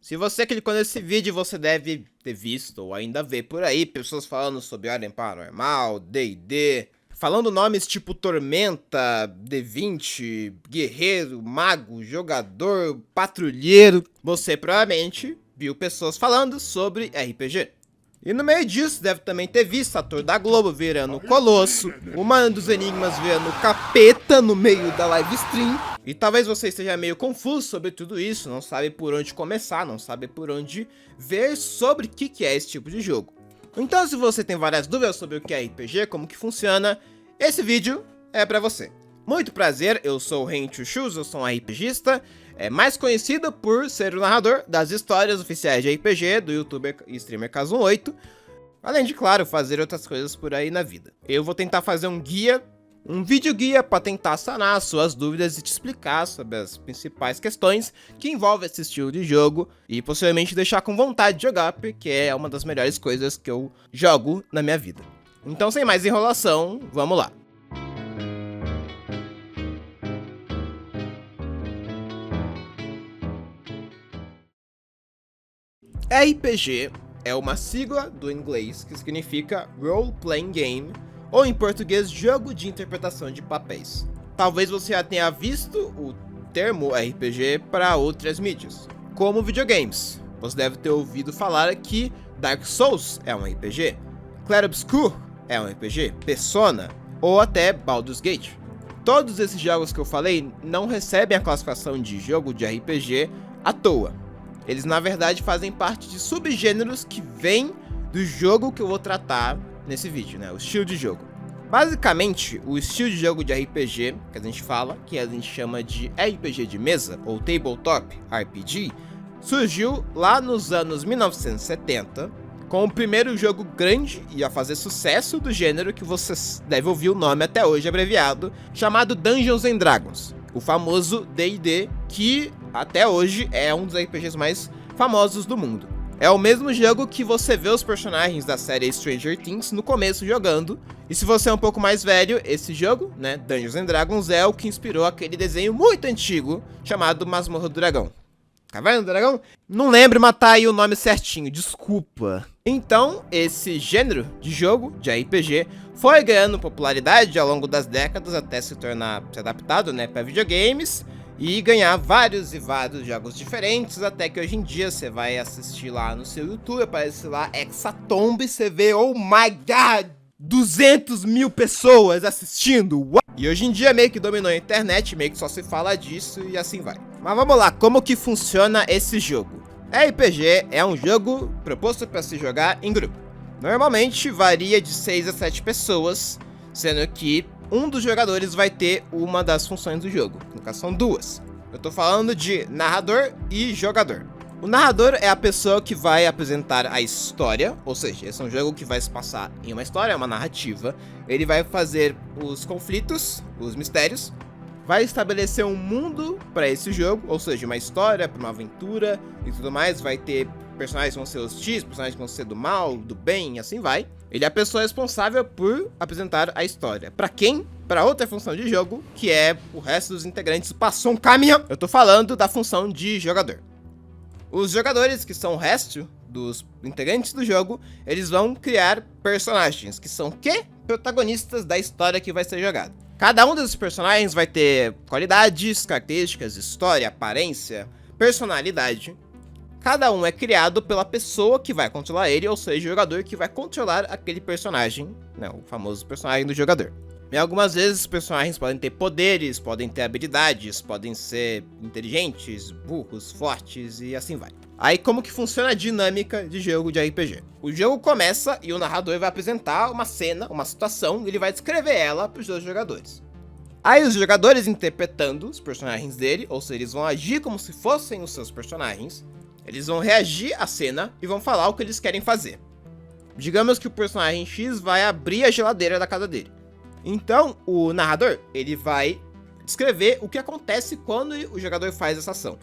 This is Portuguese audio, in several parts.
Se você clicou nesse vídeo, você deve ter visto ou ainda vê por aí pessoas falando sobre Ordem Paranormal, D&D, falando nomes tipo Tormenta, D20, Guerreiro, Mago, Jogador, Patrulheiro. Você provavelmente viu pessoas falando sobre RPG. E no meio disso, deve também ter visto ator da Globo virando Colosso, o Mano dos Enigmas virando Capeta no meio da live stream. E talvez você esteja meio confuso sobre tudo isso, não sabe por onde começar, não sabe por onde ver sobre o que é esse tipo de jogo. Então, se você tem várias dúvidas sobre o que é RPG, como que funciona, esse vídeo é pra você. Muito prazer, eu sou o Rencho Shoes, eu sou um RPGista, mais conhecido por ser o narrador das histórias oficiais de RPG do youtuber e streamer Caso18, além de, claro, fazer outras coisas por aí na vida. Eu vou tentar fazer um vídeo guia para tentar sanar as suas dúvidas e te explicar sobre as principais questões que envolvem esse estilo de jogo e possivelmente deixar com vontade de jogar, porque é uma das melhores coisas que eu jogo na minha vida. Então, sem mais enrolação, vamos lá. RPG é uma sigla do inglês que significa Role Playing Game, ou em português, jogo de interpretação de papéis. Talvez você já tenha visto o termo RPG para outras mídias, como videogames. Você deve ter ouvido falar que Dark Souls é um RPG, Clair Obscur é um RPG, Persona ou até Baldur's Gate. Todos esses jogos que eu falei não recebem a classificação de jogo de RPG à toa. Eles, na verdade, fazem parte de subgêneros que vêm do jogo que eu vou tratar nesse vídeo, né? O estilo de jogo. Basicamente, o estilo de jogo de RPG que a gente fala, que a gente chama de RPG de mesa, ou Tabletop RPG, surgiu lá nos anos 1970, com o primeiro jogo grande e a fazer sucesso do gênero que vocês devem ouvir o nome até hoje abreviado, chamado Dungeons and Dragons, o famoso D&D, que até hoje é um dos RPGs mais famosos do mundo. É o mesmo jogo que você vê os personagens da série Stranger Things no começo jogando, e se você é um pouco mais velho, esse jogo, né, Dungeons and Dragons, é o que inspirou aquele desenho muito antigo chamado Masmorra do Dragão. Caverna do Dragão? Não lembro, mas tá aí o nome certinho, desculpa. Então, esse gênero de jogo, de RPG, foi ganhando popularidade ao longo das décadas até se adaptado, né, para videogames e ganhar vários e vários jogos diferentes, até que hoje em dia você vai assistir lá no seu YouTube, aparece lá Hexatomb, você vê, oh my god, 200 mil pessoas assistindo. What? E hoje em dia meio que dominou a internet, meio que só se fala disso e assim vai. Mas vamos lá, como que funciona esse jogo? RPG é um jogo proposto para se jogar em grupo. Normalmente varia de 6 a 7 pessoas, sendo que um dos jogadores vai ter uma das funções do jogo. No caso, são duas. Eu tô falando de narrador e jogador. O narrador é a pessoa que vai apresentar a história, ou seja, esse é um jogo que vai se passar em uma história, é uma narrativa. Ele vai fazer os conflitos, os mistérios, vai estabelecer um mundo para esse jogo, ou seja, uma história, uma aventura e tudo mais. Vai ter personagens que vão ser hostis, personagens que vão ser do mal, do bem, e assim vai. Ele é a pessoa responsável por apresentar a história. Pra quem? Pra outra função de jogo, que é o resto dos integrantes. Passou um caminhão! Eu tô falando da função de jogador. Os jogadores, que são o resto dos integrantes do jogo, eles vão criar personagens, que são o quê? Protagonistas da história que vai ser jogada. Cada um desses personagens vai ter qualidades, características, história, aparência, personalidade. Cada um é criado pela pessoa que vai controlar ele, ou seja, o jogador que vai controlar aquele personagem, né, o famoso personagem do jogador. E algumas vezes os personagens podem ter poderes, podem ter habilidades, podem ser inteligentes, burros, fortes e assim vai. Aí como que funciona a dinâmica de jogo de RPG? O jogo começa e o narrador vai apresentar uma cena, uma situação, e ele vai descrever ela para os dois jogadores. Aí os jogadores interpretando os personagens dele, ou seja, eles vão agir como se fossem os seus personagens, eles vão reagir à cena e vão falar o que eles querem fazer. Digamos que o personagem X vai abrir a geladeira da casa dele. Então, o narrador, ele vai descrever o que acontece quando o jogador faz essa ação.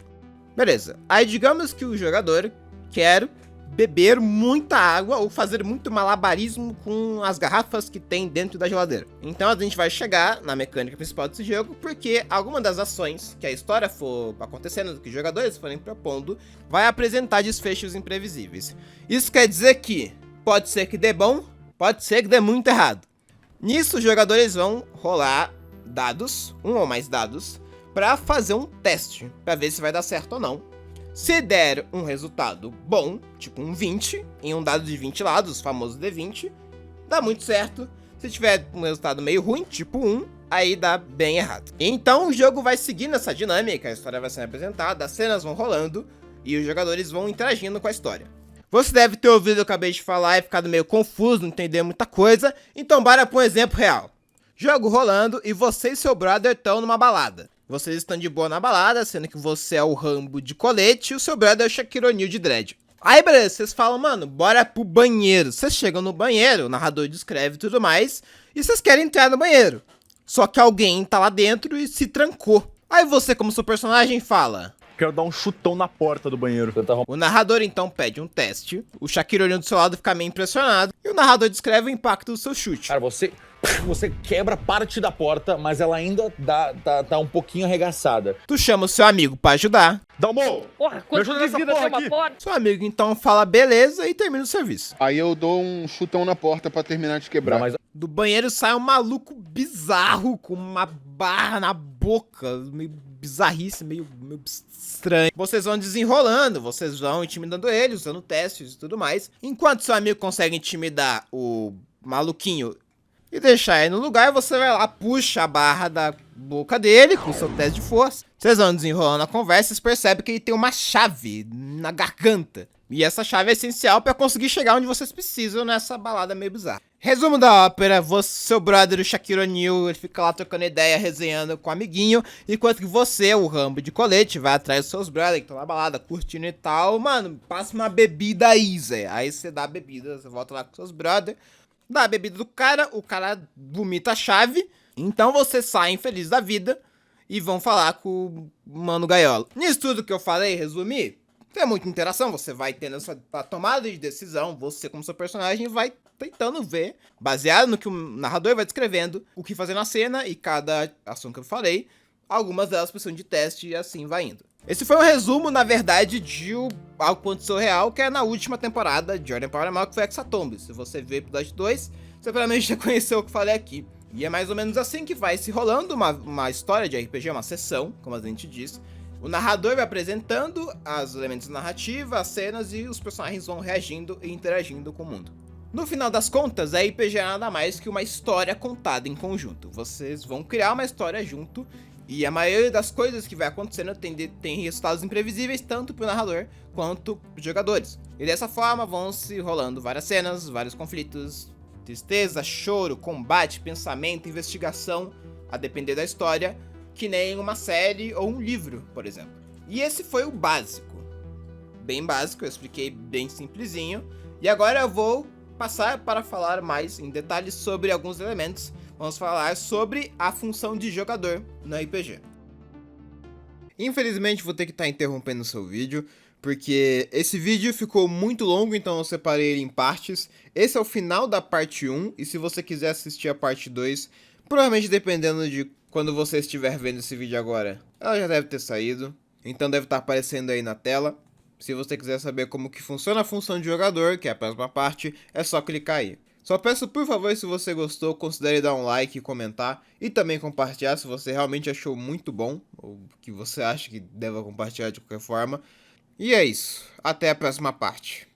Beleza. Aí, digamos que o jogador quer beber muita água ou fazer muito malabarismo com as garrafas que tem dentro da geladeira. Então a gente vai chegar na mecânica principal desse jogo, porque alguma das ações que a história for acontecendo, que os jogadores forem propondo, vai apresentar desfechos imprevisíveis. Isso quer dizer que pode ser que dê bom, pode ser que dê muito errado. Nisso os jogadores vão rolar dados, um ou mais dados, para fazer um teste, para ver se vai dar certo ou não. Se der um resultado bom, tipo um 20, em um dado de 20 lados, o famoso D20, dá muito certo. Se tiver um resultado meio ruim, tipo 1, aí dá bem errado. Então o jogo vai seguindo essa dinâmica, a história vai sendo apresentada, as cenas vão rolando e os jogadores vão interagindo com a história. Você deve ter ouvido o que eu acabei de falar e ficado meio confuso, não entender muita coisa, então bora para um exemplo real. Jogo rolando e você e seu brother estão numa balada. Vocês estão de boa na balada, sendo que você é o Rambo de colete e o seu brother é o Shaquille O'Neal de dread. Aí, beleza, vocês falam, mano, bora pro banheiro. Vocês chegam no banheiro, o narrador descreve e tudo mais, e vocês querem entrar no banheiro. Só que alguém tá lá dentro e se trancou. Aí você, como seu personagem, fala... Quero dar um chutão na porta do banheiro. O narrador então pede um teste, o Shaquille olhando do seu lado fica meio impressionado, e o narrador descreve o impacto do seu chute. Cara, você quebra parte da porta, mas ela ainda tá um pouquinho arregaçada. Tu chama o seu amigo pra ajudar. Dalmo! Porra, quanto de vida tem uma porta? Seu amigo então fala beleza e termina o serviço. Aí eu dou um chutão na porta pra terminar de quebrar. Não, mas Do banheiro sai um maluco bizarro com uma barra na boca, meio bizarrice, meio estranho. Vocês vão desenrolando, vocês vão intimidando ele, usando testes e tudo mais. Enquanto seu amigo consegue intimidar o maluquinho e deixar ele no lugar, você vai lá, puxa a barra da boca dele com o seu teste de força. Vocês vão desenrolando a conversa e percebem que ele tem uma chave na garganta. E essa chave é essencial para conseguir chegar onde vocês precisam nessa balada meio bizarra. Resumo da ópera, seu brother, o Shaquille O'Neal, ele fica lá trocando ideia, resenhando com o amiguinho, enquanto que você, o Rambo de colete, vai atrás dos seus brothers que estão na balada, curtindo e tal. Mano, passa uma bebida aí, Zé. Aí você dá a bebida, você volta lá com seus brothers, dá a bebida do cara, o cara vomita a chave, então você sai infeliz da vida e vão falar com o Mano Gaiola. Nisso tudo que eu falei, resumi, tem muita interação, você vai tendo essa tomada de decisão, você como seu personagem vai tentando ver, baseado no que o narrador vai descrevendo, o que fazer na cena e cada ação que eu falei, algumas delas precisam de teste e assim vai indo. Esse foi um resumo, na verdade, de algo que aconteceu real, que é na última temporada de Jordan Power Mal, que foi Hexatomb. Se você vê o episódio 2, você provavelmente já conheceu o que eu falei aqui. E é mais ou menos assim que vai se rolando uma história de RPG, uma sessão, como a gente diz. O narrador vai apresentando os elementos da narrativa, as cenas e os personagens vão reagindo e interagindo com o mundo. No final das contas, a RPG é nada mais que uma história contada em conjunto. Vocês vão criar uma história junto e a maioria das coisas que vai acontecendo tem resultados imprevisíveis tanto para o narrador quanto para os jogadores. E dessa forma vão se rolando várias cenas, vários conflitos, tristeza, choro, combate, pensamento, investigação, a depender da história, que nem uma série ou um livro, por exemplo. E esse foi o básico. Bem básico, eu expliquei bem simplesinho. E agora eu vou passar para falar mais em detalhes sobre alguns elementos. Vamos falar sobre a função de jogador no RPG. Infelizmente vou ter que estar interrompendo o seu vídeo, porque esse vídeo ficou muito longo, então eu separei ele em partes. Esse é o final da parte 1, e se você quiser assistir a parte 2, provavelmente dependendo de quando você estiver vendo esse vídeo agora, ela já deve ter saído, então deve estar aparecendo aí na tela. Se você quiser saber como que funciona a função de jogador, que é a próxima parte, é só clicar aí. Só peço por favor, se você gostou, considere dar um like e comentar, e também compartilhar se você realmente achou muito bom, ou que você acha que deva compartilhar de qualquer forma. E é isso, até a próxima parte.